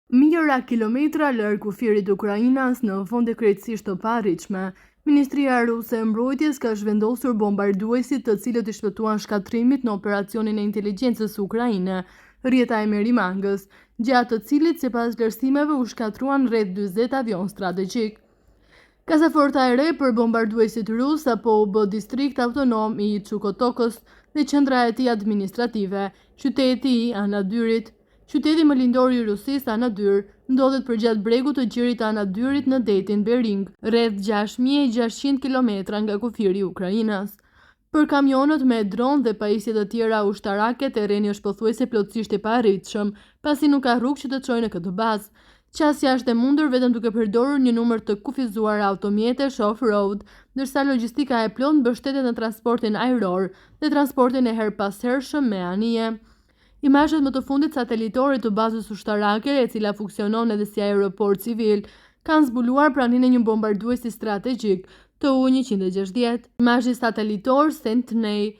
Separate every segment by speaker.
Speaker 1: Mijëra kilometra larg kufirit të Ukrainës në fonde krejtësisht të paarritshme, Ministria Ruse e Mbrojtjes ka zhvendosur bombarduesit të cilët i shpëtuan shkatrimit në operacionin e inteligjencës ukraine, rjeta e Merimangës, gjatë të cilit sipas vlerësimeve u shkatruan rreth 40 avion strategjik. Kasaforta e re për bombarduesit rus apo u bë distrikt autonom i Chukotokës dhe qendra e tij administrative, qyteti i Anadyrit. Qyteti më lindor i Rusisë, Anadyr, ndodhet përgjatë bregut të gjirit të Anadyrit në detin Bering, rreth 6600 kilometra nga kufiri i Ukrainës. Për kamionët me dron dhe pajisje të tjera ushtarake, terreni është pothuajse plotësisht i paarritshëm, pasi nuk ka rrugë që të çojë në këtë bazë. Qasja është e mundur vetëm duke përdorur një numër të kufizuar automjetesh off-road, ndërsa logjistika e plotë mbështetet në transportin ajror dhe transportin e herpashershëm me anije. Imazhet më të fundit satelitore të bazës ushtarake, e cila funksionon edhe si aeroport civil, kanë zbuluar praninë e një bombarduesi strategjik, Tu-160. Imazhi satelitor Sentinel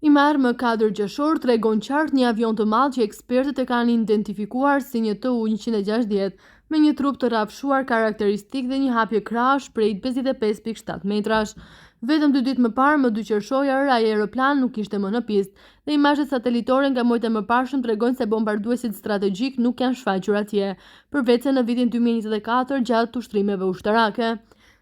Speaker 1: i marrë më 4 gjashor tregon qartë një avion të madh që ekspertët e kanë identifikuar si një Tu-160 me një trup të rrafshuar karakteristik dhe një hapje krahash prej 55.7 metrash. Vetëm 2 ditë më parë, më 2 qershor, ai aeroplan nuk ishte më në pistë dhe imazhet satelitore nga muajt e mëparshëm tregojnë se bombarduesit strategjik nuk janë shfaqur atje, përveç se në vitin 2024 gjatë ushtrimeve ushtarake.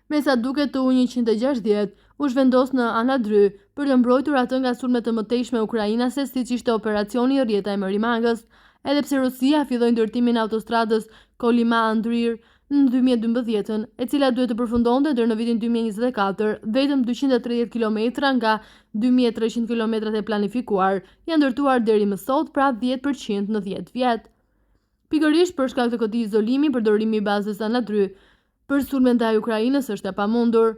Speaker 1: Me sa duket, Tu-160 u zhvendos në Anadry për të mbrojtur atë nga sulmet të mëtejshme ukrainase, siç ishte operacioni rjeta e Merimangës, edhe pse Rusia filloi ndërtimin e autostradës Kolyma-Andryr në 2012, e cila duhet të përfundonte deri në vitin 2024, vetëm 230 kilometra nga 2300 kilometrat e planifikuar janë ndërtuar deri më sot, pra 10% në 10 vjet. Pikërisht për shkak të këtij izolimi, përdorimi i bazës Anadry për sulme ndaj Ukrainës është e pamundur.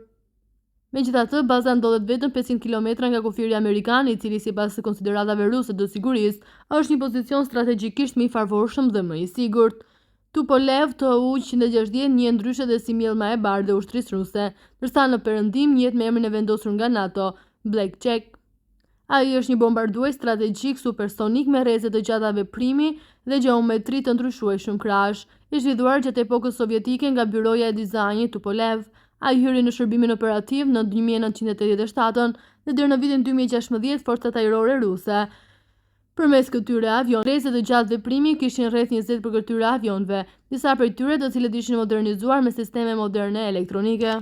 Speaker 1: Megjithatë, baza ndodhet vetëm 500 kilometra nga kufiri amerikan, i cili sipas konsideratave ruse të sigurisë është një pozicion strategjikisht më i favorshëm dhe më i sigurt. Tupolev Tu-160 njihet ndryshe dhe si mjellma e bardhë e ushtrisë ruse, ndërsa në perëndim njihet me emrin e vendosur nga NATO, Blackjack. Ai është një bombardues strategjik supersonik me rreze të gjata veprimi dhe gjeometri të ndryshueshëm krahash, i zhvilluar gjatë epokës sovjetike nga byroja e dizajnit Tupolev. Ai hyri në shërbimin operativ në 1987 dhe deri në vitin 2016 forcat ajrore ruse. Përmes këtyre avionëve, rrezet të gjatë veprimi kishin rreth 20 për këtyre avionëve, disa prej tyre të cilët ishin modernizuar me sisteme moderne elektronike.